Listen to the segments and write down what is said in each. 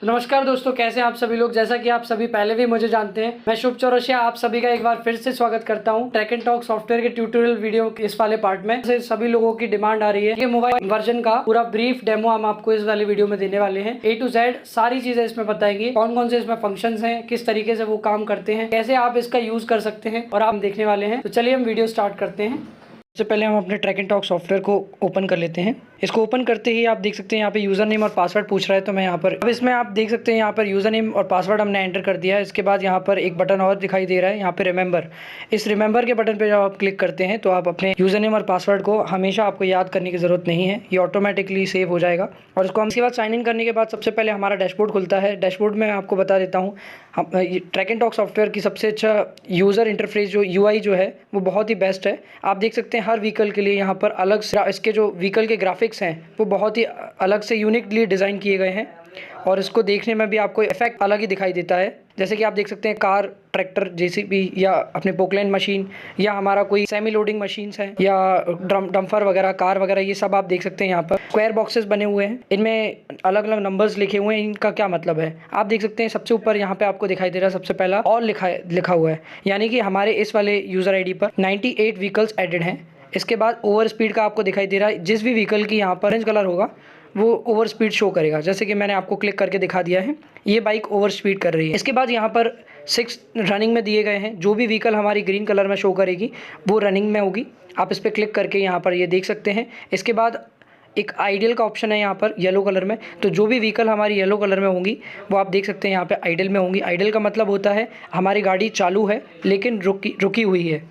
नमस्कार दोस्तों, कैसे हैं आप सभी लोग। जैसा कि आप सभी पहले भी मुझे जानते हैं, मैं शुभ चौरसिया आप सभी का एक बार फिर से स्वागत करता हूं ट्रैक एंड टॉक सॉफ्टवेयर के ट्यूटोरियल वीडियो इस वाले पार्ट में। से सभी लोगों की डिमांड आ रही है, ये मोबाइल वर्जन का पूरा ब्रीफ डेमो हम आपको इस वाले वीडियो में देने वाले हैं। A to Z सारी चीजें इसमें बताएंगे, कौन कौन से इसमें फंक्शन है, किस तरीके से वो काम करते हैं, कैसे आप इसका यूज कर सकते हैं और आप देखने वाले हैं। तो चलिए हम वीडियो स्टार्ट करते हैं। सबसे पहले हम अपने ट्रैक एंड टॉक सॉफ्टवेयर को ओपन कर लेते हैं। इसको ओपन करते ही आप देख सकते हैं यहाँ पे यूज़र नेम और पासवर्ड पूछ रहा है, तो मैं यहाँ पर अब इसमें आप देख सकते हैं यहाँ पर यूज़र नेम और पासवर्ड हमने एंटर कर दिया है। इसके बाद यहाँ पर एक बटन और दिखाई दे रहा है, यहाँ पे रिमेंबर। इस रिमेंबर के बटन पर जब आप क्लिक करते हैं तो आप अपने यूज़र नेम और पासवर्ड को हमेशा आपको याद करने की ज़रूरत नहीं है, ये ऑटोमेटिकली सेव हो जाएगा। और इसको हम इसके बाद साइन इन करने के बाद सबसे पहले हमारा डैशबोर्ड खुलता है। डैशबोर्ड में आपको बता देता हूँ, हम ट्रैक एंड टॉक सॉफ्टवेयर की सबसे अच्छा यूज़र इंटरफेस जो UI जो है वो बहुत ही बेस्ट है। आप देख सकते हैं हर व्हीकल के लिए यहाँ पर अलग से इसके जो व्हीकल के ग्राफिक्स हैं वो बहुत ही अलग से यूनिकली डिज़ाइन किए गए हैं और इसको देखने में भी आपको इफेक्ट अलग ही दिखाई देता है। जैसे कि आप देख सकते हैं कार, ट्रैक्टर, JCB या अपने पोकलैंड मशीन या हमारा कोई सेमी लोडिंग मशीन्स हैं या डंफर वगैरह, कार वगैरह, ये सब आप देख सकते हैं। यहाँ पर स्क्वायर बॉक्सेस बने हुए हैं, इनमें अलग अलग नंबर्स लिखे हुए हैं, इनका क्या मतलब है आप देख सकते हैं। सबसे ऊपर यहाँ पे आपको दिखाई दे रहा है सबसे पहला ऑल लिखा हुआ है, यानी कि हमारे इस वाले यूज़र ID पर 98 व्हीकल्स एडेड हैं। इसके बाद ओवर स्पीड का आपको दिखाई दे रहा है, जिस भी व्हीकल की यहाँ पर ऑरेंज कलर होगा वो ओवर स्पीड शो करेगा। जैसे कि मैंने आपको क्लिक करके दिखा दिया है, ये बाइक ओवर स्पीड कर रही है। इसके बाद यहाँ पर 6 रनिंग में दिए गए हैं, जो भी व्हीकल हमारी ग्रीन कलर में शो करेगी वो रनिंग में होगी। आप इस पर क्लिक करके यहाँ पर ये देख सकते हैं। इसके बाद एक आइडियल का ऑप्शन है यहाँ पर येलो कलर में, तो जो भी व्हीकल हमारी येलो कलर में होंगी वो आप देख सकते हैं यहाँ पे आइडियल में होंगी। आइडियल का मतलब होता है हमारी गाड़ी चालू है लेकिन रुकी हुई है,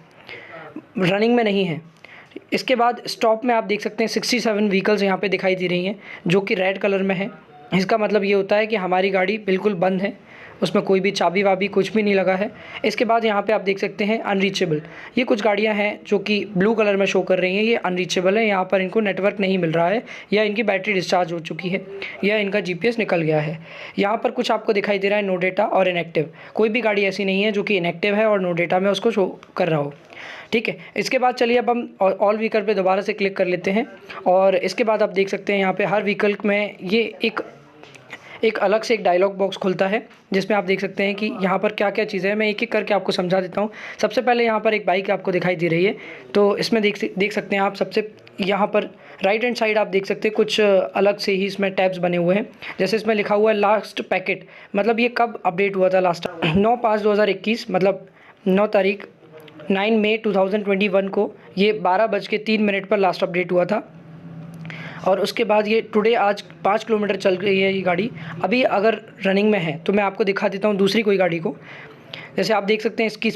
रनिंग में नहीं है। इसके बाद स्टॉप में आप देख सकते हैं 67 व्हीकल्स यहाँ पे दिखाई दे रही हैं जो कि रेड कलर में है। इसका मतलब ये होता है कि हमारी गाड़ी बिल्कुल बंद है, उसमें कोई भी चाबी वाबी कुछ भी नहीं लगा है। इसके बाद यहाँ पे आप देख सकते हैं अनरीचेबल, ये कुछ गाड़ियाँ हैं जो कि ब्लू कलर में शो कर रही हैं, ये अनरीचेबल है। यहाँ पर इनको नेटवर्क नहीं मिल रहा है या इनकी बैटरी डिस्चार्ज हो चुकी है या इनका GPS निकल गया है। यहाँ पर कुछ आपको दिखाई दे रहा है नो डेटा और इनएक्टिव, कोई भी गाड़ी ऐसी नहीं है जो कि इनएक्टिव है और नो डेटा में उसको शो कर रहा हो। ठीक है, इसके बाद चलिए अब हम ऑल व्हीकल पे दोबारा से क्लिक कर लेते हैं और इसके बाद आप देख सकते हैं यहाँ पे हर व्हीकल में ये एक अलग से एक डायलॉग बॉक्स खुलता है जिसमें आप देख सकते हैं कि यहाँ पर क्या क्या चीज़ें हैं। मैं एक एक करके आपको समझा देता हूँ। सबसे पहले यहाँ पर एक बाइक आपको दिखाई दे रही है, तो इसमें देख सकते हैं आप सबसे यहाँ पर राइट हैंड साइड आप देख सकते हैं कुछ अलग से ही इसमें टैब्स बने हुए हैं। जैसे इसमें लिखा हुआ है लास्ट पैकेट, मतलब ये कब अपडेट हुआ था लास्ट 9/5/2021, मतलब 9 तारीख 9 मई 2021 को ये 12:03 पर लास्ट अपडेट हुआ था। और उसके बाद ये टुडे आज 5 किलोमीटर चल रही है ये गाड़ी। अभी अगर रनिंग में है तो मैं आपको दिखा देता हूँ दूसरी कोई गाड़ी को। जैसे आप देख सकते हैं इसकी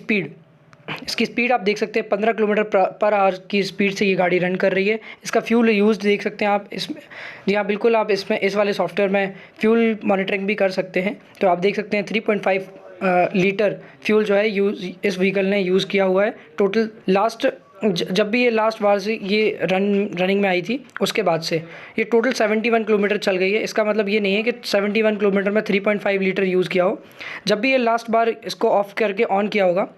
स्पीड आप देख सकते हैं 15 किलोमीटर पर आवर की स्पीड से ये गाड़ी रन कर रही है। इसका फ्यूल यूज़ देख सकते हैं आप इसमें, जी हाँ बिल्कुल, आप इसमें इस वाले सॉफ्टवेयर में फ्यूल मॉनिटरिंग भी कर सकते हैं। तो आप देख सकते हैं 3.5 लीटर फ्यूल जो है इस व्हीकल ने यूज़ किया हुआ है टोटल। लास्ट जब भी ये लास्ट बार से ये रनिंग में आई थी उसके बाद से ये टोटल 71 किलोमीटर चल गई है। इसका मतलब ये नहीं है कि 71 किलोमीटर में 3.5 लीटर यूज़ किया हो। जब भी ये लास्ट बार इसको ऑफ करके ऑन किया होगा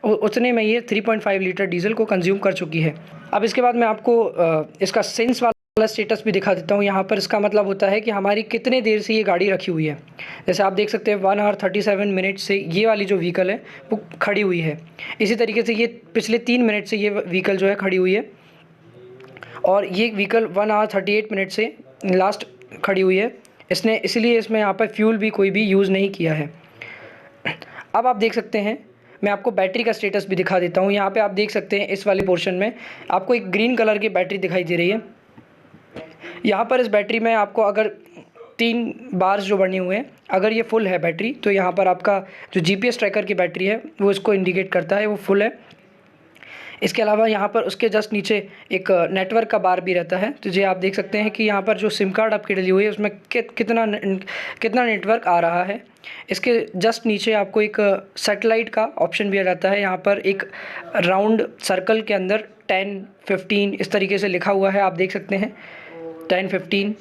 उतने में ये 3.5 लीटर डीजल को कंज्यूम कर चुकी है। अब इसके बाद मैं आपको इसका सेंस वाला स्टेटस भी दिखा देता हूँ। यहाँ पर इसका मतलब होता है कि हमारी कितने देर से ये गाड़ी रखी हुई है। जैसे आप देख सकते हैं 1 आवर 37 मिनट से ये वाली जो व्हीकल है वो खड़ी हुई है। इसी तरीके से ये पिछले 3 मिनट से ये व्हीकल जो है खड़ी हुई है और ये व्हीकल 1 आवर 38 मिनट से लास्ट खड़ी हुई है। इसने इसलिए इसमें यहाँ पर फ्यूल भी कोई भी यूज़ नहीं किया है। अब आप देख सकते हैं, मैं आपको बैटरी का स्टेटस भी दिखा देता हूँ। यहाँ पे आप देख सकते हैं इस वाले पोर्शन में आपको एक ग्रीन कलर की बैटरी दिखाई दे रही है। यहाँ पर इस बैटरी में आपको अगर 3 बार्स जो बने हुए हैं, अगर ये फुल है बैटरी तो यहाँ पर आपका जो GPS ट्रैकर की बैटरी है वो इसको इंडिकेट करता है वो फुल है। इसके अलावा यहाँ पर उसके जस्ट नीचे एक नेटवर्क का बार भी रहता है। तो ये आप देख सकते हैं कि यहाँ पर जो सिम कार्ड आपकी डली हुई है उसमें कितना नेटवर्क आ रहा है। इसके जस्ट नीचे आपको एक सैटेलाइट का ऑप्शन भी आ जाता है। यहाँ पर एक राउंड सर्कल के अंदर 10, 15 इस तरीके से लिखा हुआ है, आप देख सकते हैं 10, 15।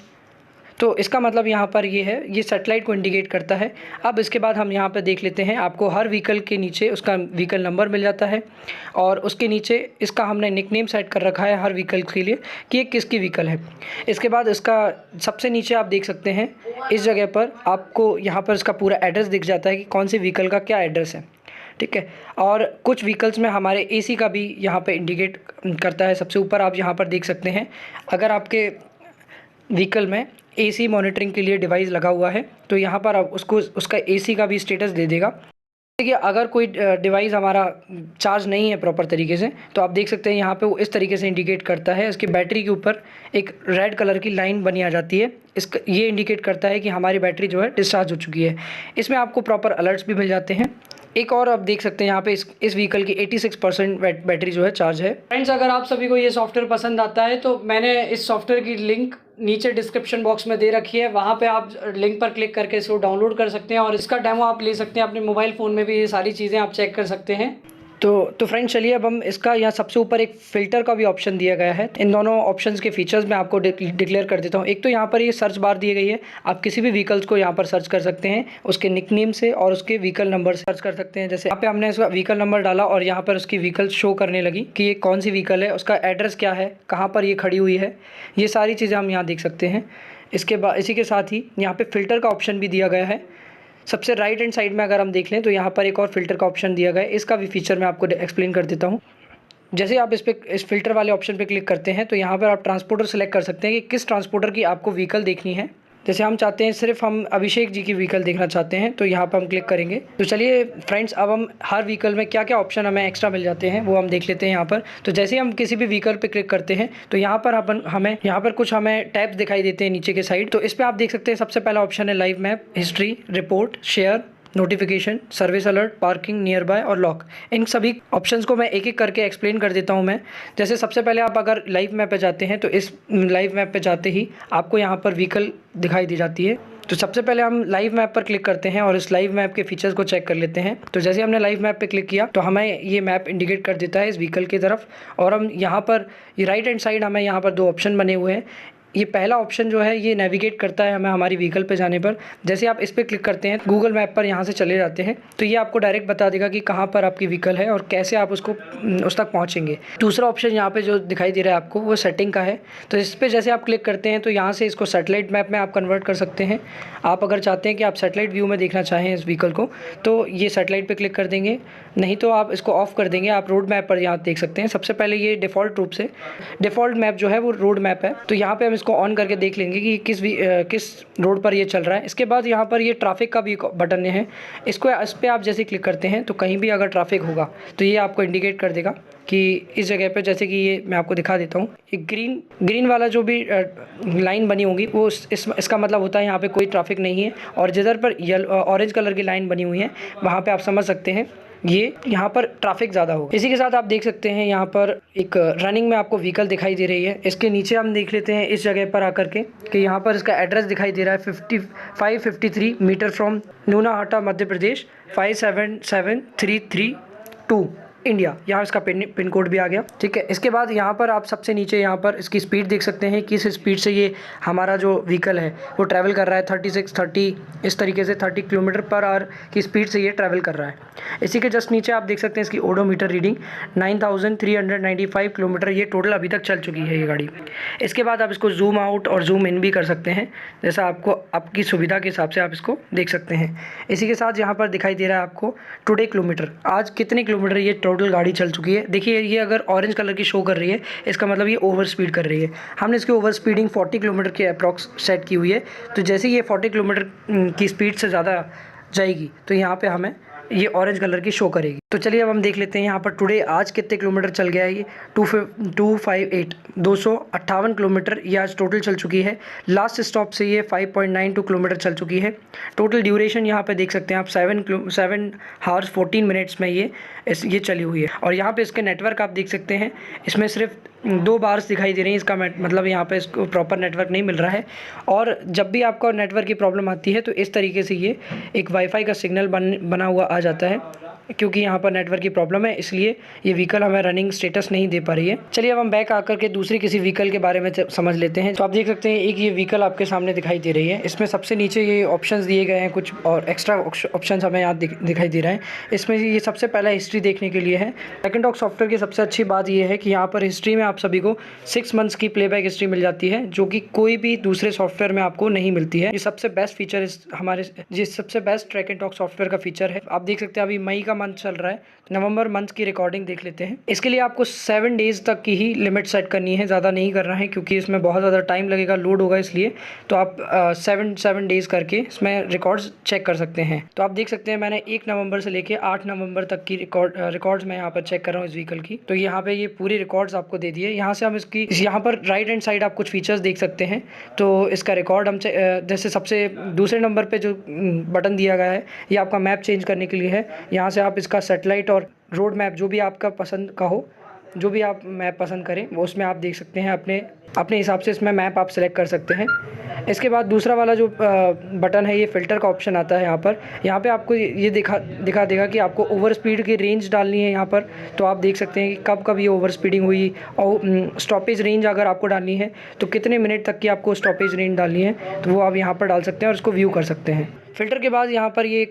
तो इसका मतलब यहाँ पर ये है, ये सैटेलाइट को इंडिकेट करता है। अब इसके बाद हम यहाँ पर देख लेते हैं, आपको हर व्हीकल के नीचे उसका व्हीकल नंबर मिल जाता है और उसके नीचे इसका हमने निकनेम सेट कर रखा है हर व्हीकल के लिए कि ये किसकी व्हीकल है। इसके बाद इसका सबसे नीचे आप देख सकते हैं, इस जगह पर आपको यहाँ पर इसका पूरा एड्रेस दिख जाता है कि कौन सी व्हीकल का क्या एड्रेस है, ठीक है। और कुछ व्हीकल्स में हमारे एसी का भी यहाँ पे इंडिकेट करता है। सबसे ऊपर आप यहाँ पर देख सकते हैं, अगर आपके व्हीकल में एसी मॉनिटरिंग के लिए डिवाइस लगा हुआ है तो यहाँ पर आप उसको उसका एसी का भी स्टेटस दे देगा। देखिए, अगर कोई डिवाइस हमारा चार्ज नहीं है प्रॉपर तरीके से तो आप देख सकते हैं यहाँ पे वो इस तरीके से इंडिकेट करता है। इसकी बैटरी के ऊपर एक रेड कलर की लाइन बनी आ जाती है। इसका ये इंडिकेट करता है कि हमारी बैटरी जो है डिस्चार्ज हो चुकी है। इसमें आपको प्रॉपर अलर्ट्स भी मिल जाते हैं। एक और आप देख सकते हैं यहाँ पे इस व्हीकल की 86% बैटरी जो है चार्ज है। फ्रेंड्स, अगर आप सभी को ये सॉफ्टवेयर पसंद आता है तो मैंने इस सॉफ्टवेयर की लिंक नीचे डिस्क्रिप्शन बॉक्स में दे रखी है, वहाँ पे आप लिंक पर क्लिक करके इसको डाउनलोड कर सकते हैं और इसका डेमो आप ले सकते हैं अपने मोबाइल फ़ोन में भी। ये सारी चीज़ें आप चेक कर सकते हैं। तो फ्रेंड्स, चलिए अब हम इसका यहाँ सबसे ऊपर एक फ़िल्टर का भी ऑप्शन दिया गया है। इन दोनों ऑप्शंस के फीचर्स मैं आपको डिक्लेयर कर देता हूँ। एक तो यहाँ पर ये सर्च बार दी गई है, आप किसी भी व्हीकल्स को यहाँ पर सर्च कर सकते हैं, उसके निकनेम से और उसके व्हीकल नंबर से सर्च कर सकते हैं। जैसे यहाँ पे हमने इसका व्हीकल नंबर डाला और यहाँ पर उसकी व्हीकल शो करने लगी कि ये कौन सी व्हीकल है, उसका एड्रेस क्या है, कहाँ पर ये खड़ी हुई है, ये सारी चीज़ें हम यहाँ देख सकते हैं। इसके बाद इसी के साथ ही यहाँ पर फ़िल्टर का ऑप्शन भी दिया गया है। सबसे राइट हैंड साइड में अगर हम देख लें तो यहाँ पर एक और फ़िल्टर का ऑप्शन दिया गया है। इसका भी फीचर मैं आपको एक्सप्लेन कर देता हूँ। जैसे आप इस फ़िल्टर वाले ऑप्शन पे क्लिक करते हैं तो यहाँ पर आप ट्रांसपोर्टर सेलेक्ट कर सकते हैं कि किस ट्रांसपोर्टर की आपको व्हीकल देखनी है। जैसे हम चाहते हैं सिर्फ हम अभिषेक जी की व्हीकल देखना चाहते हैं तो यहाँ पर हम क्लिक करेंगे। तो चलिए फ्रेंड्स, अब हम हर व्हीकल में क्या क्या ऑप्शन हमें एक्स्ट्रा मिल जाते हैं वो हम देख लेते हैं यहाँ पर। तो जैसे ही हम किसी भी व्हीकल पे क्लिक करते हैं तो यहाँ पर हमें कुछ टैब्स दिखाई देते हैं नीचे के साइड। तो इस पर आप देख सकते हैं सबसे पहला ऑप्शन है live map, history, report, share, notification, service alert, parking, near by और लॉक। इन सभी ऑप्शंस को मैं एक एक करके एक्सप्लेन कर देता हूं मैं। जैसे सबसे पहले आप अगर लाइव मैप पे जाते हैं तो इस लाइव मैप पे जाते ही आपको यहां पर व्हीकल दिखाई दी जाती है। तो सबसे पहले हम लाइव मैप पर क्लिक करते हैं और इस लाइव मैप के फीचर्स को चेक कर लेते हैं। तो जैसे हमने लाइव मैप पे क्लिक किया तो हमें ये मैप इंडिकेट कर देता है इस व्हीकल की तरफ। और हम यहाँ पर ये राइट हैंड साइड हमें यहाँ पर दो ऑप्शन बने हुए हैं। ये पहला ऑप्शन जो है ये नेविगेट करता है हमें हमारी व्हीकल पे जाने पर। जैसे आप इस पर क्लिक करते हैं, गूगल मैप पर यहाँ से चले जाते हैं तो ये आपको डायरेक्ट बता देगा कि कहाँ पर आपकी व्हीकल है और कैसे आप उस तक पहुँचेंगे। दूसरा ऑप्शन यहाँ पे जो दिखाई दे रहा है आपको वो सेटिंग का है। तो इस पर जैसे आप क्लिक करते हैं तो यहाँ से इसको सैटेलाइट मैप में आप कन्वर्ट कर सकते हैं। आप अगर चाहते हैं कि आप सैटेलाइट व्यू में देखना चाहें इस व्हीकल को तो ये सैटेलाइट पर क्लिक कर देंगे, नहीं तो आप इसको ऑफ कर देंगे। आप रोड मैप पर यहाँ देख सकते हैं। सबसे पहले ये डिफ़ॉल्ट मैप जो है वो रोड मैप है, तो यहाँ पर हम इसको ऑन करके देख लेंगे कि किस रोड पर ये चल रहा है। इसके बाद यहाँ पर ये ट्रैफिक का भी बटन है, इस पर आप जैसे क्लिक करते हैं तो कहीं भी अगर ट्रैफिक होगा तो ये आपको इंडिकेट कर देगा कि इस जगह पे, जैसे कि ये मैं आपको दिखा देता हूँ, एक ग्रीन वाला जो भी लाइन बनी होगी वो इसका मतलब होता है यहाँ पे कोई ट्रैफिक नहीं है। और जिधर पर ऑरेंज कलर की लाइन बनी हुई है वहाँ पे आप समझ सकते हैं ये यहाँ पर ट्रैफिक ज़्यादा होगा। इसी के साथ आप देख सकते हैं यहाँ पर एक रनिंग में आपको व्हीकल दिखाई दे रही है। इसके नीचे हम देख लेते हैं इस जगह पर आकर के कि यहाँ पर इसका एड्रेस दिखाई दे रहा है 553 metre from Nunahata Madhya Pradesh 57732 India. यहाँ इसका पिन कोड भी आ गया, ठीक है। इसके बाद यहाँ पर आप सबसे नीचे यहाँ पर इसकी स्पीड देख सकते हैं, किस स्पीड से ये हमारा जो व्हीकल है वो ट्रैवल कर रहा है। 30 इस तरीके से 30 किलोमीटर पर आवर की स्पीड से ये ट्रैवल कर रहा है। इसी के जस्ट नीचे आप देख सकते हैं इसकी ओडोमीटर रीडिंग 9395 किलोमीटर ये टोटल अभी तक चल चुकी है ये गाड़ी। इसके बाद आप इसको जूम आउट और जूम इन भी कर सकते हैं, जैसा आपको आपकी सुविधा के हिसाब से आप इसको देख सकते हैं। इसी के साथ यहाँ पर दिखाई दे रहा है आपको टुडे किलोमीटर, आज कितने किलोमीटर ये टोटल गाड़ी चल चुकी है। देखिए ये अगर ऑरेंज कलर की शो कर रही है इसका मतलब ये ओवर स्पीड कर रही है। हमने इसकी ओवर स्पीडिंग 40 किलोमीटर की अप्रॉक्स सेट की हुई है। तो जैसे ये 40 किलोमीटर की स्पीड से ज़्यादा जाएगी तो यहाँ पे हमें ये ऑरेंज कलर की शो करेगी। तो चलिए अब हम देख लेते हैं यहाँ पर टुडे आज कितने किलोमीटर चल गया है। ये 258 किलोमीटर ये आज टोटल चल चुकी है। लास्ट स्टॉप से ये 5.92 किलोमीटर चल चुकी है। टोटल ड्यूरेशन यहाँ पे देख सकते हैं आप 7 हावर्स 14 मिनट्स में ये चली हुई है। और यहाँ पे इसके नेटवर्क आप देख सकते हैं, इसमें सिर्फ 2 बार्स दिखाई दे रही हैं। इसका मतलब यहाँ पे इसको प्रॉपर नेटवर्क नहीं मिल रहा है। और जब भी आपको नेटवर्क की प्रॉब्लम आती है तो इस तरीके से ये एक वाईफाई का सिग्नल बना हुआ आ जाता है। क्योंकि यहाँ पर नेटवर्क की प्रॉब्लम है, इसलिए ये व्हीकल हमें रनिंग स्टेटस नहीं दे पा रही है। चलिए अब हम बैक आकर के दूसरी किसी व्हीकल के बारे में समझ लेते हैं। तो आप देख सकते हैं एक ये व्हीकल आपके सामने दिखाई दे रही है। इसमें सबसे नीचे ये ऑप्शंस दिए गए हैं, कुछ और एक्स्ट्रा ऑप्शंस हमें यहाँ दिखाई दे रहे हैं। इसमें ये सबसे पहला हिस्ट्री देखने के लिए है। ट्रैक सॉफ्टवेयर की सबसे अच्छी बात ये है कि यहाँ पर हिस्ट्री में आप सभी को 6 मंथ्स की प्लेबैक हिस्ट्री मिल जाती है, जो कि कोई भी दूसरे सॉफ्टवेयर में आपको नहीं मिलती है। ये सबसे बेस्ट फीचर सबसे best track and talk software का फीचर है। आप देख सकते हैं अभी मई का मंथ चल रहा है, नवंबर मंथ की रिकॉर्डिंग देख लेते हैं। इसके लिए आपको 7 डेज तक की ही लिमिट सेट करनी है, ज़्यादा नहीं करना है क्योंकि इसमें बहुत ज़्यादा टाइम लगेगा, लोड होगा, इसलिए तो आप 7 डेज़ करके इसमें रिकॉर्ड्स चेक कर सकते हैं। तो आप देख सकते हैं मैंने 1 नवंबर से लेके 8 नवंबर तक की रिकॉर्ड्स मैं यहाँ पर चेक कर रहा हूँ इस व्हीकल की। तो यहाँ पे ये पूरी रिकॉर्ड्स आपको दे दिए। यहाँ से हम यहाँ पर राइट हैंड साइड आप कुछ फीचर्स देख सकते हैं। तो इसका रिकॉर्ड हम जैसे सबसे दूसरे नंबर पे जो बटन दिया गया है ये आपका मैप चेंज करने के लिए है। यहाँ से आप इसका सैटेलाइट और रोड मैप जो भी आपका पसंद का हो, जो भी आप मैप पसंद करें वो उसमें आप देख सकते हैं। अपने हिसाब से इसमें मैप आप सेलेक्ट कर सकते हैं। इसके बाद दूसरा वाला जो बटन है ये फ़िल्टर का ऑप्शन आता है। यहाँ पे आपको ये दिखा देगा कि आपको ओवर स्पीड की रेंज डालनी है यहाँ पर। तो आप देख सकते हैं कि कब ये ओवर स्पीडिंग हुई, और स्टॉपेज रेंज अगर आपको डालनी है तो कितने मिनट तक की आपको स्टॉपेज रेंज डालनी है, तो वो आप यहाँ पर डाल सकते हैं और इसको व्यू कर सकते हैं। फ़िल्टर के बाद यहाँ पर ये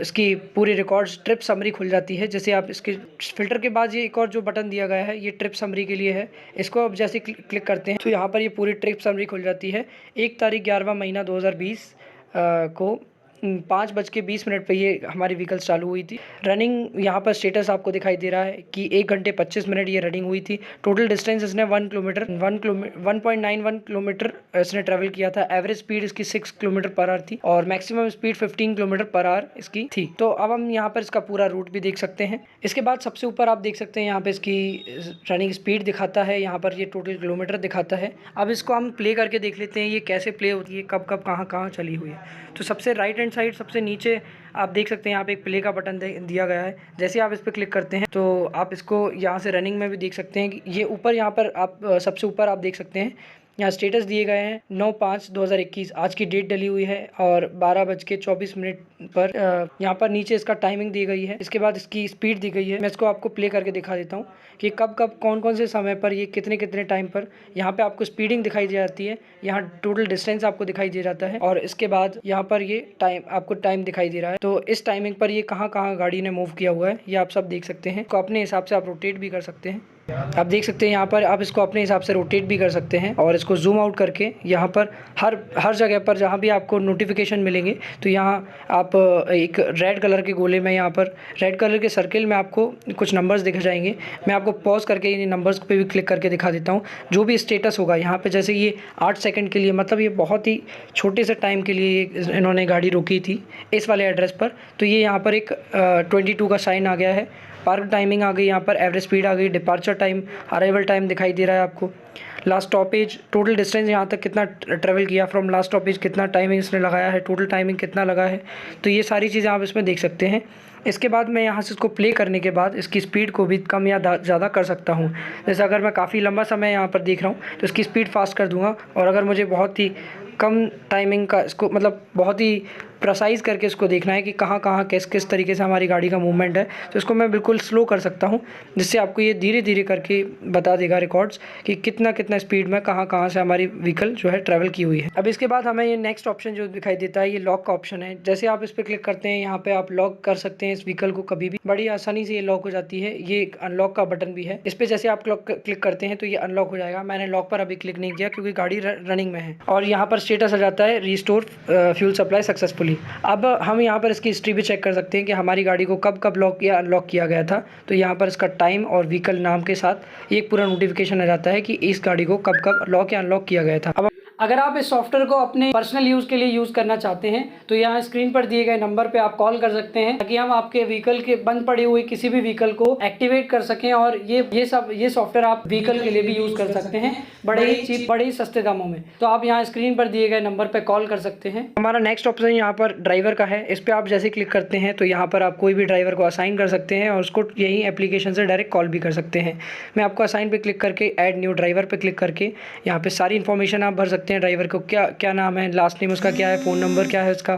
इसकी पूरी रिकॉर्ड्स ट्रिप समरी खुल जाती है। जैसे आप इसके फ़िल्टर के बाद ये एक और जो बटन दिया गया है ये ट्रिप समरी के लिए है। इसको आप जैसे क्लिक करते हैं तो यहाँ पर ये पूरी ट्रिप समरी खुल जाती है। 1 तारीख 11वां महीना 2020 को 5:20 पे ये हमारी व्हीकल्स चालू हुई थी। रनिंग यहाँ पर स्टेटस आपको दिखाई दे रहा है कि 1 घंटे 25 मिनट ये रनिंग हुई थी। टोटल डिस्टेंस इसने 1.91 किलोमीटर इसने ट्रैवल किया था। एवरेज स्पीड इसकी 6 किलोमीटर पर आवर थी और maximum speed 15 kilometre per hour इसकी थी। तो अब हम यहाँ पर इसका पूरा रूट भी देख सकते हैं। इसके बाद सबसे ऊपर आप देख सकते हैं यहाँ पे इसकी रनिंग स्पीड दिखाता है, यहाँ पर ये टोटल किलोमीटर दिखाता है। अब इसको हम प्ले करके देख लेते हैं ये कैसे प्ले होती है, कब कहाँ चली हुई है। तो सबसे राइट हैंड साइड सबसे नीचे आप देख सकते हैं यहाँ पे एक प्ले का बटन दिया गया है। जैसे आप इस पर क्लिक करते हैं तो आप इसको यहाँ से रनिंग में भी देख सकते हैं कि ये ऊपर यहाँ पर आप सबसे ऊपर आप देख सकते हैं यहाँ स्टेटस दिए गए हैं। 9/5/2021 आज की डेट डली हुई है और 12:24 पर यहाँ पर नीचे इसका टाइमिंग दी गई है। इसके बाद इसकी स्पीड दी गई है। मैं इसको आपको प्ले करके दिखा देता हूँ कि कब कौन से समय पर ये कितने टाइम पर यहाँ पे आपको स्पीडिंग दिखाई दे जाती है। यहाँ टोटल डिस्टेंस आपको दिखाई दे जाता है और इसके बाद यहाँ पर ये टाइम दिखाई दे रहा है। तो इस टाइमिंग पर ये कहाँ गाड़ी ने मूव किया हुआ है ये आप सब देख सकते हैं। तो अपने हिसाब से आप रोटेट भी कर सकते हैं। आप देख सकते हैं यहाँ पर आप इसको अपने हिसाब से रोटेट भी कर सकते हैं और इसको जूम आउट करके यहाँ पर हर जगह पर जहाँ भी आपको नोटिफिकेशन मिलेंगे तो यहाँ आप एक रेड कलर के गोले में, यहाँ पर रेड कलर के सर्किल में आपको कुछ नंबर्स दिख जाएंगे। मैं आपको पॉज करके इन नंबर्स पे भी क्लिक करके दिखा देता हूँ। जो भी स्टेटस होगा यहाँ पे, जैसे ये 8 सेकंड के लिए, मतलब ये बहुत ही छोटे से टाइम के लिए इन्होंने गाड़ी रोकी थी इस वाले एड्रेस पर। तो ये यहाँ पर एक 22 का साइन आ गया है। पार्क टाइमिंग आ गई, यहाँ पर एवरेज स्पीड आ गई, डिपार्चर टाइम, अराइवल टाइम दिखाई दे रहा है आपको, लास्ट स्टॉपेज, टोटल डिस्टेंस यहाँ तक कितना ट्रैवल किया फ्रॉम लास्ट स्टॉपेज, कितना टाइमिंग इसने लगाया है, टोटल टाइमिंग कितना लगा है। तो ये सारी चीज़ें आप इसमें देख सकते हैं। इसके बाद मैं यहाँ से इसको प्ले करने के बाद इसकी स्पीड को भी कम या ज़्यादा कर सकता हूँ। जैसे अगर मैं काफ़ी लंबा समय यहाँ पर देख रहा हूँ तो इसकी स्पीड फास्ट कर दूँगा, और अगर मुझे बहुत ही कम टाइमिंग का इसको, मतलब बहुत ही प्रेसाइज़ करके इसको देखना है कि कहाँ किस तरीके से हमारी गाड़ी का मूवमेंट है, तो इसको मैं बिल्कुल स्लो कर सकता हूँ, जिससे आपको ये धीरे धीरे करके बता देगा रिकॉर्ड्स कि कितना स्पीड में कहाँ से हमारी व्हीकल जो है ट्रैवल की हुई है। अब इसके बाद हमें ये नेक्स्ट ऑप्शन जो दिखाई देता है ये लॉक का ऑप्शन है। जैसे आप इस पर क्लिक करते हैं यहाँ पे आप लॉक कर सकते हैं इस व्हीकल को, कभी भी बड़ी आसानी से ये लॉक हो जाती है। ये एक अनलॉक का बटन भी है, इस पर जैसे आप क्लिक करते हैं तो ये अनलॉक हो जाएगा। मैंने लॉक पर अभी क्लिक नहीं किया क्योंकि गाड़ी रनिंग में है। और यहाँ पर स्टेटस आ जाता है रिस्टोर फ्यूल सप्लाई सक्सेसफुली। अब हम यहाँ पर इसकी हिस्ट्री भी चेक कर सकते हैं कि हमारी गाड़ी को कब लॉक या अनलॉक किया गया था। तो यहाँ पर इसका टाइम और व्हीकल नाम के साथ एक पूरा नोटिफिकेशन आ जाता है कि इस गाड़ी को कब लॉक या अनलॉक किया गया था। अब अगर आप इस सॉफ्टवेयर को अपने पर्सनल यूज़ के लिए यूज़ करना चाहते हैं तो यहाँ स्क्रीन पर दिए गए नंबर पे आप कॉल कर सकते हैं, ताकि हम आपके व्हीकल के बंद पड़ी हुई किसी भी व्हीकल को एक्टिवेट कर सकें। और ये सॉफ्टवेयर आप व्हीकल के लिए भी यूज़ कर सकते हैं बड़े ही चीप, बड़े ही सस्ते दामों में। तो आप यहाँ स्क्रीन पर दिए गए नंबर पर कॉल कर सकते हैं। हमारा नेक्स्ट ऑप्शन यहाँ पर ड्राइवर का है। इस पर आप जैसे क्लिक करते हैं तो यहाँ पर आप कोई भी ड्राइवर को असाइन कर सकते हैं और उसको यही एप्लीकेशन से डायरेक्ट कॉल भी कर सकते हैं। मैं आपको असाइन पे क्लिक करके ऐड न्यू ड्राइवर पे क्लिक करके यहाँ पे सारी इन्फॉर्मेशन आप भर सकते हैं। ड्राइवर को क्या नाम है, लास्ट नेम उसका क्या है, फ़ोन नंबर क्या है उसका,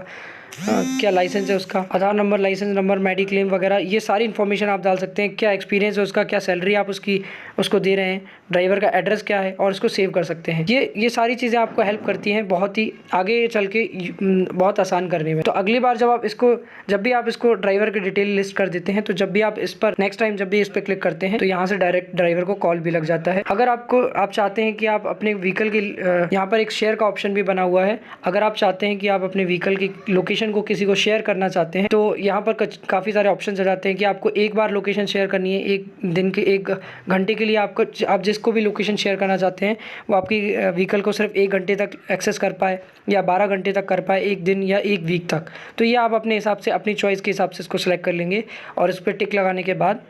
क्या लाइसेंस है उसका, आधार नंबर, लाइसेंस नंबर, मेडिक्लेम वगैरह, ये सारी इन्फॉर्मेशन आप डाल सकते हैं। क्या एक्सपीरियंस है उसका, क्या सैलरी आप उसको दे रहे हैं, ड्राइवर का एड्रेस क्या है, और इसको सेव कर सकते हैं। ये सारी चीज़ें आपको हेल्प करती हैं बहुत ही आगे चल के बहुत आसान करने में। तो अगली बार जब भी आप इसको ड्राइवर की डिटेल लिस्ट कर देते हैं, तो जब भी आप इस पर नेक्स्ट टाइम जब भी इस पर क्लिक करते हैं तो यहाँ से डायरेक्ट ड्राइवर को कॉल भी लग जाता है। अगर आप चाहते हैं कि आप अपने व्हीकल की यहाँ पर एक शेयर का ऑप्शन भी बना हुआ है। अगर आप चाहते हैं कि आप अपने व्हीकल की लोकेशन को किसी को शेयर करना चाहते हैं तो यहाँ पर काफ़ी सारे ऑप्शन आ जाते हैं कि आपको एक बार लोकेशन शेयर करनी है, एक दिन के 1 घंटे के लिए आप जिसको भी लोकेशन शेयर करना चाहते हैं वो आपकी व्हीकल को सिर्फ 1 घंटे तक एक्सेस कर पाए या 12 घंटे तक कर पाए, 1 दिन या 1 वीक तक। तो ये आप अपने हिसाब से, अपनी चॉइस के हिसाब से इसको सेलेक्ट कर लेंगे और इस पर टिक लगाने के बाद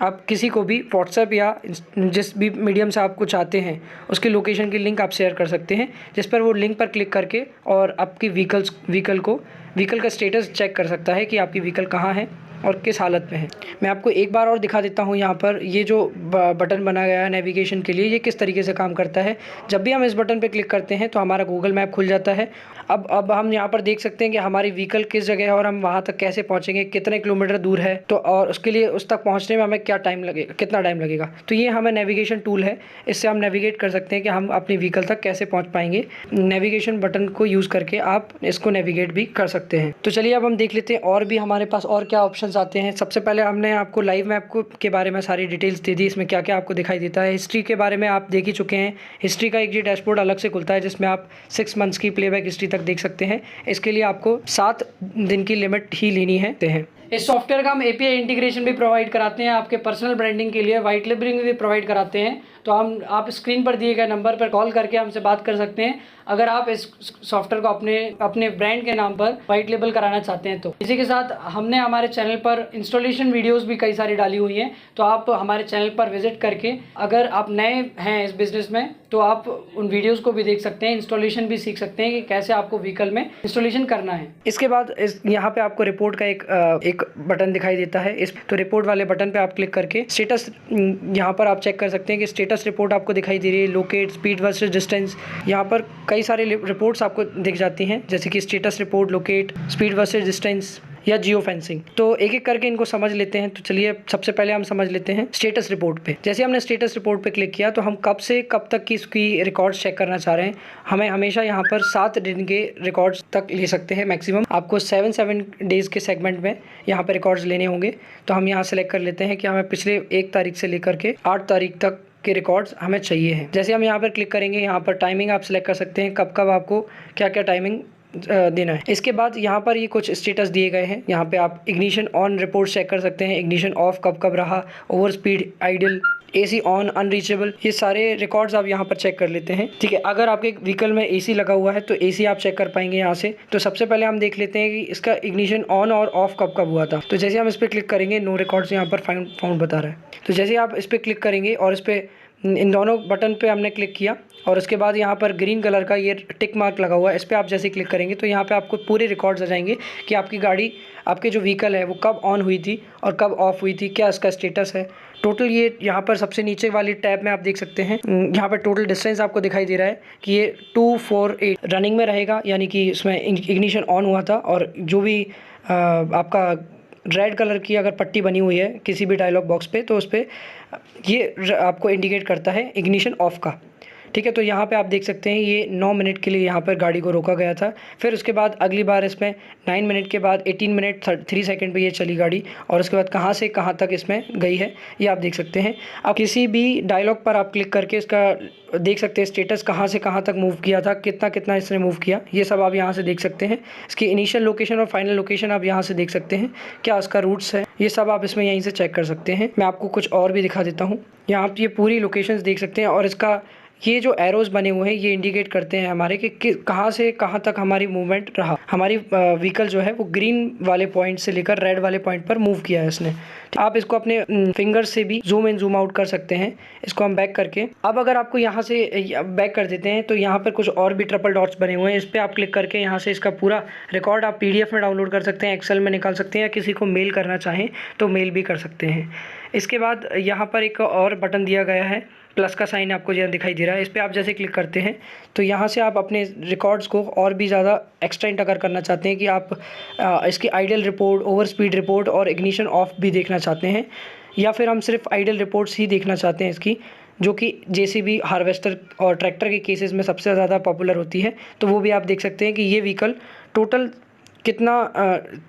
आप किसी को भी व्हाट्सएप या जिस भी मीडियम से आपको चाहते हैं उसकी लोकेशन की लिंक आप शेयर कर सकते हैं, जिस पर वो लिंक पर क्लिक करके और आपकी व्हीकल का स्टेटस चेक कर सकता है कि आपकी व्हीकल कहाँ है और किस हालत में है। मैं आपको एक बार और दिखा देता हूँ यहाँ पर ये जो बटन बना गया है नेविगेशन के लिए, ये किस तरीके से काम करता है। जब भी हम इस बटन पर क्लिक करते हैं तो हमारा गूगल मैप खुल जाता है। अब हम यहाँ पर देख सकते हैं कि हमारी व्हीकल किस जगह है और हम वहाँ तक कैसे पहुँचेंगे, कितने किलोमीटर दूर है, तो और उसके लिए उस तक पहुँचने में हमें कितना टाइम लगेगा। तो ये हमें नेविगेशन टूल है, इससे हम नेविगेट कर सकते हैं कि हम अपनी व्हीकल तक कैसे पहुँच पाएंगे। नेविगेशन बटन को यूज़ करके आप इसको नेविगेट भी कर सकते हैं। तो चलिए अब हम देख लेते हैं और भी हमारे पास और क्या ऑप्शन आते हैं। सबसे पहले हमने आपको लाइव मैप के बारे में सारी डिटेल्स दे दी, इसमें क्या क्या आपको दिखाई देता है। हिस्ट्री के बारे में आप देख ही चुके हैं। हिस्ट्री का एक ये डैशबोर्ड अलग से खुलता है जिसमें आप 6 मंथ्स की प्लेबैक हिस्ट्री तक देख सकते हैं। इसके लिए आपको 7 दिन की लिमिट ही लेनी है। इस सॉफ्टवेयर का हम API इंटीग्रेशन भी प्रोवाइड कराते हैं, आपके पर्सनल ब्रांडिंग के लिए वाइट लेबलिंग भी प्रोवाइड कराते हैं। तो आप स्क्रीन पर दिए गए नंबर पर कॉल करके हमसे बात कर सकते हैं अगर आप इस सॉफ्टवेयर को अपने ब्रांड के नाम पर वाइट लेबल कराना चाहते हैं। तो इसी के साथ हमने हमारे चैनल पर इंस्टॉलेशन वीडियोस भी कई सारी डाली हुई हैं, तो आप हमारे चैनल पर विजिट करके अगर आप नए हैं इस बिज़नेस में तो आप उन वीडियोस को भी देख सकते हैं, इंस्टॉलेशन भी सीख सकते हैं कि कैसे आपको व्हीकल में इंस्टॉलेशन करना है। इसके बाद यहाँ पे आपको रिपोर्ट का एक बटन दिखाई देता है। तो रिपोर्ट वाले बटन पे आप क्लिक करके स्टेटस यहाँ पर आप चेक कर सकते हैं कि स्टेटस रिपोर्ट आपको दिखाई दे रही है। लोकेट, स्पीड वर्सेस डिस्टेंस, यहाँ पर कई सारे रिपोर्ट्स आपको दिख जाती हैं, जैसे कि status report, locate, speed versus distance या जियो फेंसिंग। तो एक एक करके इनको समझ लेते हैं। तो चलिए सबसे पहले हम समझ लेते हैं स्टेटस रिपोर्ट पे। जैसे हमने स्टेटस रिपोर्ट पे क्लिक किया तो हम कब से कब तक की इसकी रिकॉर्ड्स चेक करना चाह रहे हैं। हमें हमेशा यहाँ पर 7 दिन के रिकॉर्ड्स तक ले सकते हैं मैक्सिमम। आपको 7 डेज़ के सेगमेंट में यहाँ पर रिकॉर्ड्स लेने होंगे। तो हम यहाँ सेलेक्ट कर लेते हैं कि हमें पिछले 1 तारीख से लेकर के 8 तारीख तक के रिकॉर्ड्स हमें चाहिए हैं। जैसे हम यहाँ पर क्लिक करेंगे, यहाँ पर टाइमिंग आप सेलेक्ट कर सकते हैं, कब आपको क्या क्या टाइमिंग देना है। इसके बाद यहाँ पर ये कुछ स्टेटस दिए गए हैं। यहाँ पे आप इग्निशन ऑन रिपोर्ट चेक कर सकते हैं, इग्निशन ऑफ कब रहा, over speed, idle, AC on, unreachable, ये सारे रिकॉर्ड्स आप यहाँ पर चेक कर लेते हैं। ठीक है, अगर आपके व्हीकल में AC लगा हुआ है तो AC आप चेक कर पाएंगे यहाँ से। तो सबसे पहले हम देख लेते हैं कि इसका इग्निशन ऑन और ऑफ कब हुआ था। तो जैसे हम इस पर क्लिक करेंगे, नो रिकॉर्ड्स यहाँ पर फाउंड बता रहा है। तो जैसे आप इस पर क्लिक करेंगे और इस पर इन दोनों बटन पे हमने क्लिक किया और उसके बाद यहाँ पर ग्रीन कलर का ये टिक मार्क लगा हुआ है, इस पर आप जैसे क्लिक करेंगे तो यहाँ पे आपको पूरे रिकॉर्ड्स आ जाएंगे कि आपकी गाड़ी, आपके जो व्हीकल है वो कब ऑन हुई थी और कब ऑफ हुई थी, क्या इसका स्टेटस है। टोटल ये यहाँ पर सबसे नीचे वाली टैब में आप देख सकते हैं, यहाँ पर टोटल डिस्टेंस आपको दिखाई दे रहा है कि ये 248 रनिंग में रहेगा, यानी कि इसमें इग्निशन ऑन हुआ था। और जो भी आपका रेड कलर की अगर पट्टी बनी हुई है किसी भी डायलॉग बॉक्स पे तो उस पर ये आपको इंडिकेट करता है इग्निशन ऑफ का। ठीक है, तो यहाँ पे आप देख सकते हैं ये 9 मिनट के लिए यहाँ पर गाड़ी को रोका गया था। फिर उसके बाद अगली बार इसमें 9 मिनट के बाद 18 मिनट 3 सेकंड पे ये चली गाड़ी, और उसके बाद कहाँ से कहाँ तक इसमें गई है ये आप देख सकते हैं। आप किसी भी डायलॉग पर आप क्लिक करके इसका देख सकते हैं स्टेटस, कहाँ से कहाँ तक मूव किया था, कितना इसने मूव किया, ये सब आप यहाँ से देख सकते हैं। इसकी इनिशियल लोकेशन और फाइनल लोकेशन आप यहाँ से देख सकते हैं, क्या उसका रूट्स है, ये सब आप इसमें यहीं से चेक कर सकते हैं। मैं आपको कुछ और भी दिखा देता हूँ। यहाँ आप ये पूरी लोकेशंस देख सकते हैं और इसका ये जो एरोज बने हुए हैं ये इंडिकेट करते हैं हमारे कि कहाँ से कहाँ तक हमारी मूवमेंट रहा। हमारी व्हीकल जो है वो ग्रीन वाले पॉइंट से लेकर रेड वाले पॉइंट पर मूव किया है इसने। आप इसको अपने फिंगर से भी जूम इन जूम आउट कर सकते हैं। इसको हम बैक करके, अब अगर आपको यहाँ से बैक कर देते हैं तो यहाँ पर कुछ और भी ट्रिपल डॉट्स बने हुए हैं, इस पर आप क्लिक करके यहाँ से इसका पूरा रिकॉर्ड आप PDF में डाउनलोड कर सकते हैं, एक्सेल में निकाल सकते हैं, या किसी को मेल करना चाहें तो मेल भी कर सकते हैं। इसके बाद यहाँ पर एक और बटन दिया गया है प्लस का साइन आपको यहाँ दिखाई दे रहा है, इस पर आप जैसे क्लिक करते हैं तो यहाँ से आप अपने रिकॉर्ड्स को और भी ज़्यादा एक्सटेंड अगर करना चाहते हैं कि आप इसकी idle report, over speed report और इग्निशन ऑफ भी देखना चाहते हैं, या फिर हम सिर्फ आइडल रिपोर्ट्स ही देखना चाहते हैं इसकी, जो कि जेसीबी, हार्वेस्टर और ट्रैक्टर के केसेस में सबसे ज़्यादा पॉपुलर होती है, तो वो भी आप देख सकते हैं कि ये व्हीकल टोटल कितना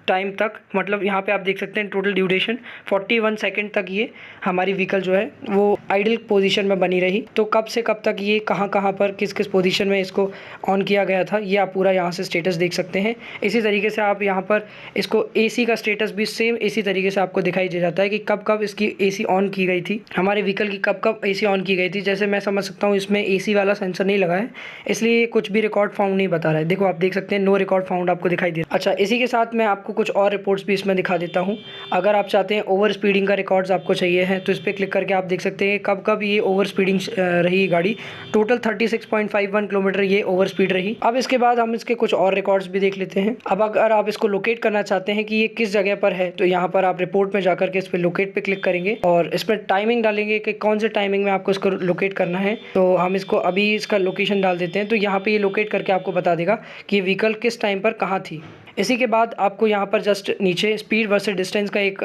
टाइम तक, मतलब यहाँ पे आप देख सकते हैं टोटल ड्यूरेशन 41 सेकंड तक ये हमारी व्हीकल जो है वो आइडल पोजीशन में बनी रही। तो कब से कब तक ये कहाँ पर किस किस पोजीशन में इसको ऑन किया गया था, ये आप पूरा यहाँ से स्टेटस देख सकते हैं। इसी तरीके से आप यहाँ पर इसको एसी का स्टेटस भी सेम इसी तरीके से आपको दिखाई दे जाता है कि कब कब इसकी एसी ऑन की गई थी, हमारे व्हीकल की कब कब एसी ऑन की गई थी। जैसे मैं समझ सकता हूँ इसमें एसी वाला सेंसर नहीं लगा है, इसलिए कुछ भी रिकॉर्ड फाउंड नहीं बता रहा है। देखो आप देख सकते हैं नो रिकॉर्ड फाउंड आपको दिखाई दे रहा है। अच्छा, इसी के साथ मैं आपको कुछ और रिपोर्ट्स भी इसमें दिखा देता हूँ। अगर आप चाहते हैं ओवर स्पीडिंग का रिकॉर्ड्स आपको चाहिए हैं तो इस पर क्लिक करके आप देख सकते हैं कब कब ये ओवर स्पीडिंग रही गाड़ी। टोटल 36.51 किलोमीटर ये ओवर स्पीड रही। अब इसके बाद हम इसके कुछ और रिकॉर्ड्स भी देख लेते हैं। अब अगर आप इसको लोकेट करना चाहते हैं कि ये किस जगह पर है, तो यहाँ पर आप रिपोर्ट में जाकर के इस पर लोकेट पे क्लिक करेंगे और इसमें टाइमिंग डालेंगे कि कौन से टाइमिंग में आपको इसको लोकेट करना है। तो हम इसको अभी इसका लोकेशन डाल देते हैं, तो यहाँ पे ये लोकेट करके आपको बता देगा कि व्हीकल किस टाइम पर कहाँ थी। इसी के बाद आपको यहाँ पर जस्ट नीचे स्पीड वर्सेस डिस्टेंस का एक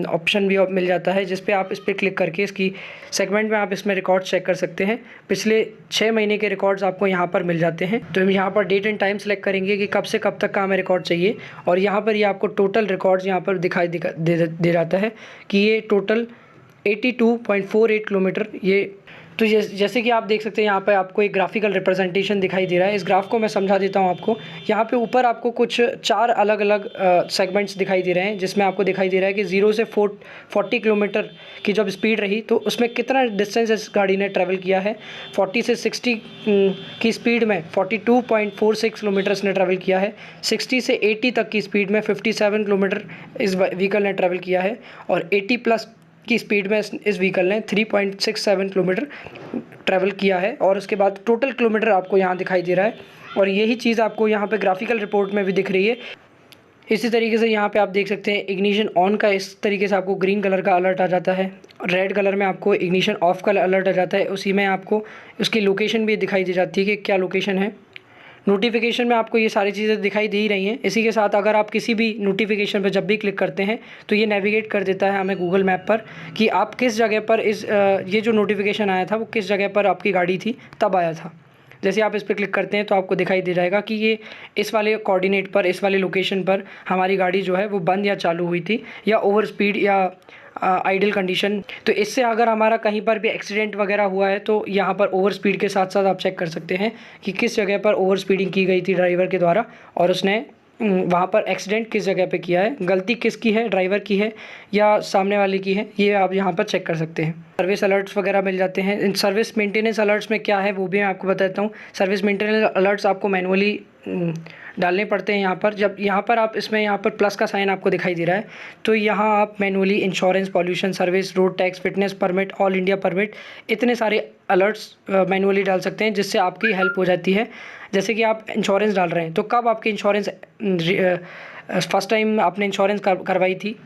ऑप्शन भी मिल जाता है, जिस पे आप इस पर क्लिक करके इसकी सेगमेंट में आप इसमें रिकॉर्ड चेक कर सकते हैं। पिछले 6 महीने के रिकॉर्ड्स आपको यहाँ पर मिल जाते हैं। तो हम यहाँ पर डेट एंड टाइम सेलेक्ट करेंगे कि कब से कब तक का हमें रिकॉर्ड चाहिए, और यहाँ पर ये आपको टोटल रिकॉर्ड्स यहाँ पर दिखाई दे जाता है कि ये टोटल 82.48 किलोमीटर ये। तो जैसे कि आप देख सकते हैं यहाँ पे आपको एक ग्राफिकल रिप्रेजेंटेशन दिखाई दे रहा है। इस ग्राफ को मैं समझा देता हूँ आपको। यहाँ पे ऊपर आपको कुछ 4 अलग अलग सेगमेंट्स दिखाई दे रहे हैं, जिसमें आपको दिखाई दे रहा है कि 0 से 40 किलोमीटर की जब स्पीड रही तो उसमें कितना डिस्टेंस इस गाड़ी ने ट्रैवल किया है। 40 से 60 की स्पीड में 42.46 किलोमीटर इसने ट्रैवल किया है। 60 से 80 तक की स्पीड में 57 किलोमीटर इस व्हीकल ने ट्रैवल किया है, और 80 प्लस की स्पीड में इस व्हीकल ने 3.67 किलोमीटर ट्रैवल किया है। और उसके बाद टोटल किलोमीटर आपको यहाँ दिखाई दे रहा है, और यही चीज़ आपको यहाँ पे ग्राफिकल रिपोर्ट में भी दिख रही है। इसी तरीके से यहाँ पे आप देख सकते हैं इग्निशन ऑन का इस तरीके से आपको ग्रीन कलर का अलर्ट आ जाता है, रेड कलर में आपको इग्निशन ऑफ का अलर्ट आ जाता है। उसी में आपको उसकी लोकेशन भी दिखाई दे जाती है कि क्या लोकेशन है। नोटिफिकेशन में आपको ये सारी चीज़ें दिखाई दे ही रही हैं। इसी के साथ अगर आप किसी भी नोटिफिकेशन पर जब भी क्लिक करते हैं तो ये नेविगेट कर देता है हमें गूगल मैप पर कि आप किस जगह पर ये जो नोटिफिकेशन आया था वो किस जगह पर आपकी गाड़ी थी तब आया था। जैसे आप इस पर क्लिक करते हैं तो आपको दिखाई दे जाएगा कि ये इस वाले कोऑर्डिनेट पर, इस वाले लोकेशन पर हमारी गाड़ी जो है वो बंद या चालू हुई थी, या ओवर स्पीड या आइडल कंडीशन। तो इससे अगर हमारा कहीं पर भी एक्सीडेंट वगैरह हुआ है तो यहाँ पर ओवर स्पीड के साथ साथ आप चेक कर सकते हैं कि किस जगह पर ओवर स्पीडिंग की गई थी ड्राइवर के द्वारा, और उसने वहाँ पर एक्सीडेंट किस जगह पे किया है, गलती किसकी है, ड्राइवर की है या सामने वाले की है, ये आप यहाँ पर चेक कर सकते हैं। सर्विस अलर्ट्स वगैरह मिल जाते हैं। इन सर्विस मेंटेनेंस अलर्ट्स में क्या है वो भी मैं आपको बताता हूँ। सर्विस मेंटेनेंस अलर्ट्स आपको मैनुअली डालने पड़ते हैं। यहाँ पर जब यहाँ पर आप इसमें यहाँ पर प्लस का साइन आपको दिखाई दे रहा है, तो यहाँ आप manually insurance, pollution, service, road tax, fitness permit, all India permit, इतने सारे अलर्ट्स मैनुअली डाल सकते हैं, जिससे आपकी हेल्प हो जाती है। जैसे कि आप इंश्योरेंस डाल रहे हैं तो कब आपकी इंश्योरेंस फर्स्ट टाइम आपने इंश्योरेंस करवाई थी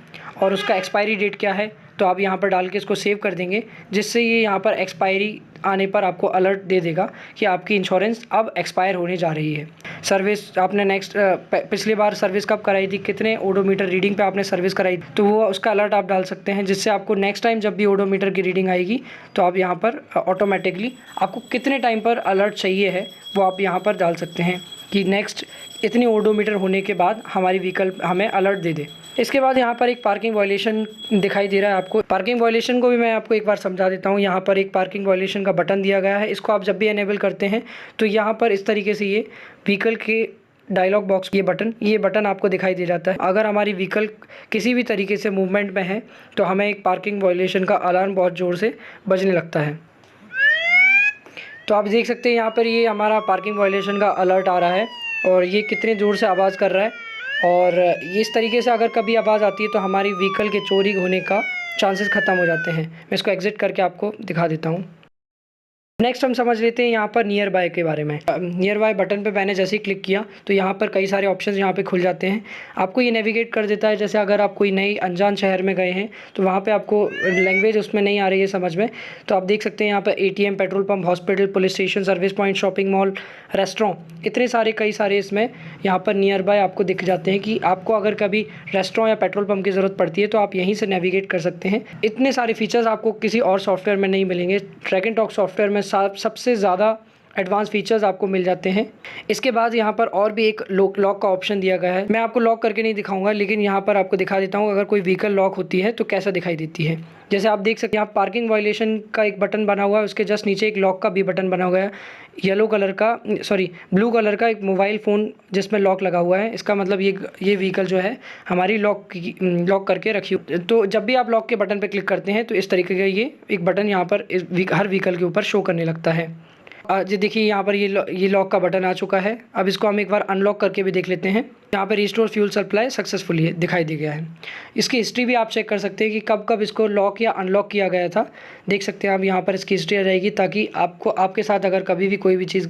और उसका एक्सपायरी डेट क्या है, तो आप यहाँ पर डाल के इसको सेव कर देंगे, जिससे ये यहाँ पर एक्सपायरी आने पर आपको अलर्ट दे देगा कि आपकी इंश्योरेंस अब एक्सपायर होने जा रही है। सर्विस आपने पिछली बार सर्विस कब कराई थी, कितने ओडोमीटर रीडिंग पे आपने सर्विस कराई, तो वो उसका अलर्ट आप डाल सकते हैं, जिससे आपको नेक्स्ट टाइम जब भी ओडोमीटर की रीडिंग आएगी तो आप यहाँ पर ऑटोमेटिकली आपको कितने टाइम पर अलर्ट चाहिए है वो आप यहाँ पर डाल सकते हैं कि नेक्स्ट इतनी ओडोमीटर होने के बाद हमारी व्हीकल हमें अलर्ट दे दे। इसके बाद यहाँ पर एक पार्किंग वायलेशन दिखाई दे रहा है आपको। पार्किंग वायलेशन को भी मैं आपको एक बार समझा देता हूँ। यहाँ पर एक पार्किंग वायलेशन का बटन दिया गया है, इसको आप जब भी इनेबल करते हैं तो यहाँ पर इस तरीके से ये व्हीकल के डायलॉग बॉक्स ये बटन आपको दिखाई दे जाता है। अगर हमारी व्हीकल किसी भी तरीके से मूवमेंट में है तो हमें एक पार्किंग वायलेशन का अलार्म बहुत ज़ोर से बजने लगता है। तो आप देख सकते हैं यहाँ पर ये हमारा पार्किंग वायलेशन का अलर्ट आ रहा है और ये कितने ज़ोर से आवाज़ कर रहा है, और इस तरीके से अगर कभी आवाज़ आती है तो हमारी व्हीकल के चोरी होने का चांसेस ख़त्म हो जाते हैं। मैं इसको एग्ज़िट करके आपको दिखा देता हूँ। नेक्स्ट हम समझ लेते हैं यहाँ पर नियर बाय के बारे में। नियर बाय बटन पे मैंने जैसे ही क्लिक किया तो यहाँ पर कई सारे ऑप्शंस यहाँ पे खुल जाते हैं। आपको ये नेविगेट कर देता है, जैसे अगर आप कोई नई अनजान शहर में गए हैं तो वहाँ पे आपको लैंग्वेज उसमें नहीं आ रही है समझ में, तो आप देख सकते हैं यहाँ पर ATM, petrol pump, hospital, police station, service point, shopping mall, restaurant, इतने सारे कई सारे इसमें यहाँ पर नियर बाय आपको दिख जाते हैं कि आपको अगर कभी रेस्टोरेंट या पेट्रोल पंप की ज़रूरत पड़ती है तो आप यहीं से नेविगेट कर सकते हैं। इतने सारे फीचर्स आपको किसी और सॉफ्टवेयर में नहीं मिलेंगे। ट्रैक एंड टॉक सॉफ्टवेयर में सबसे ज़्यादा एडवांस फीचर्स आपको मिल जाते हैं। इसके बाद यहाँ पर और भी एक लॉक का ऑप्शन दिया गया है। मैं आपको लॉक करके नहीं दिखाऊंगा, लेकिन यहाँ पर आपको दिखा देता हूँ अगर कोई व्हीकल लॉक होती है तो कैसा दिखाई देती है। जैसे आप देख सकते हैं, यहाँ पार्किंग वायलेशन का एक बटन बना हुआ है, उसके जस्ट नीचे एक लॉक का भी बटन बना हुआ है। ब्लू कलर का एक मोबाइल फ़ोन जिसमें लॉक लगा हुआ है। इसका मतलब ये व्हीकल जो है हमारी लॉक करके रखी। तो जब भी आप लॉक के बटन पर क्लिक करते हैं तो इस तरीके का ये एक बटन यहाँ पर हर व्हीकल के ऊपर शो करने लगता है। जी देखिए, यहाँ पर ये लॉक का बटन आ चुका है। अब इसको हम एक बार अनलॉक करके भी देख लेते हैं। यहाँ पर रिस्टोर फ्यूल सप्लाई सक्सेसफुली दिखाई दे गया है। इसकी हिस्ट्री भी आप चेक कर सकते हैं कि कब कब इसको लॉक या अनलॉक किया गया था। देख सकते हैं आप यहाँ पर इसकी हिस्ट्री आ जाएगी, ताकि आपके साथ अगर कभी भी कोई भी चीज़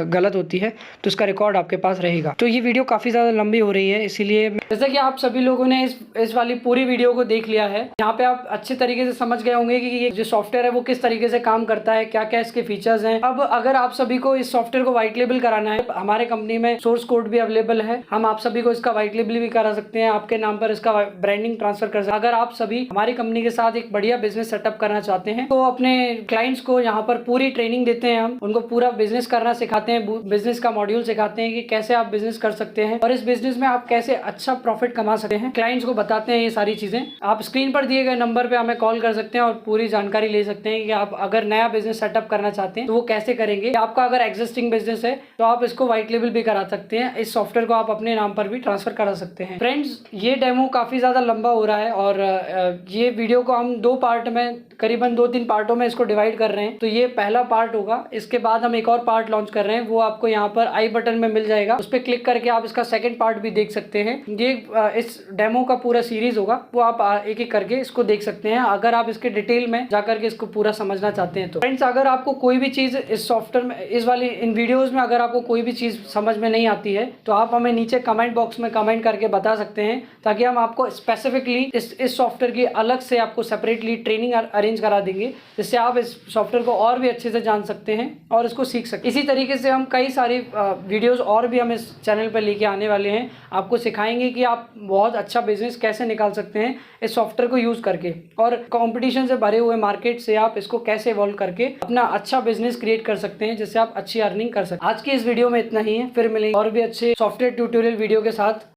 गलत होती है तो उसका रिकॉर्ड आपके पास रहेगा। तो ये वीडियो काफ़ी ज़्यादा लंबी हो रही है, इसीलिए जैसा कि आप सभी लोगों ने इस वाली पूरी वीडियो को देख लिया है, यहाँ पे आप अच्छे तरीके से समझ गए होंगे कि ये जो सॉफ्टवेयर है वो किस तरीके से काम करता है, क्या क्या इसके फीचर्स हैं। अब अगर आप सभी को इस सॉफ्टवेयर को व्हाइट लेबल कराना है, हमारे कंपनी में सोर्स कोड भी अवेलेबल है। हम आप सभी को इसका व्हाइट लेबल भी करा सकते हैं, आपके नाम पर इसका ब्रांडिंग ट्रांसफर कर सकते हैं। अगर आप सभी हमारी कंपनी के साथ एक बढ़िया बिजनेस सेटअप करना चाहते हैं तो अपने क्लाइंट्स को यहाँ पर पूरी ट्रेनिंग देते हैं। हम उनको पूरा बिजनेस करना सिखाते हैं, बिजनेस का मॉड्यूल सिखाते हैं कि कैसे आप बिजनेस कर सकते हैं और इस बिजनेस में आप कैसे अच्छा प्रॉफिट कमा सकते हैं। क्लाइंट्स को बताते हैं ये सारी चीजें। आप स्क्रीन पर दिए गए नंबर पे हमें कॉल कर सकते हैं और पूरी जानकारी ले सकते हैं कि आप अगर नया बिजनेस सेटअप करना चाहते हैं तो वो कैसे करेंगे। आपका अगर एग्जिस्टिंग बिजनेस है तो आप इसको व्हाइट लेबल भी करा सकते हैं। इस सॉफ्टवेयर को आप अपने नाम पर भी ट्रांसफर करा सकते हैं। फ्रेंड्स, ये डेमो काफी ज्यादा लंबा हो रहा है और ये वीडियो को हम 2 पार्ट में, करीबन 2-3 पार्टों में इसको डिवाइड कर रहे हैं। तो ये पहला पार्ट होगा। इसके बाद हम एक और पार्ट लॉन्च कर रहे हैं, वो आपको यहाँ पर आई बटन में मिल जाएगा। उस पर क्लिक करके आप इसका सेकंड पार्ट भी देख सकते हैं। ये इस डेमो का पूरा सीरीज होगा, वो आप एक एक करके इसको देख सकते हैं अगर आप इसके डिटेल में जाकर के इसको पूरा समझना चाहते हैं तो। फ्रेंड्स, अगर आपको कोई भी चीज इस सॉफ्टवेयर में, इन वीडियोज में अगर आपको कोई भी चीज समझ में नहीं आती है तो आप हमें नीचे कमेंट बॉक्स में कमेंट करके बता सकते हैं, ताकि हम आपको स्पेसिफिकली इस सॉफ्टवेयर की अलग से आपको सेपरेटली ट्रेनिंग अरेंज करा देंगे, जिससे आप इस सॉफ्टवेयर को और भी अच्छे से जान सकते हैं और इसको सीख सकते हैं। इसी तरीके से हम कई सारी वीडियोस और भी हम इस चैनल पर लेके आने वाले हैं। आपको सिखाएंगे कि आप बहुत अच्छा बिजनेस कैसे निकाल सकते हैं इस सॉफ्टवेयर को यूज करके, और कंपटीशन से भरे हुए मार्केट से आप इसको कैसे इवॉल्व करके अपना अच्छा बिजनेस क्रिएट कर सकते हैं, जिससे आप अच्छी अर्निंग कर सकते हैं। आज की इस वीडियो में इतना ही है, फिर मिलेंगे और भी अच्छे सॉफ्टवेयर ट्यूटोरियल वीडियो के साथ।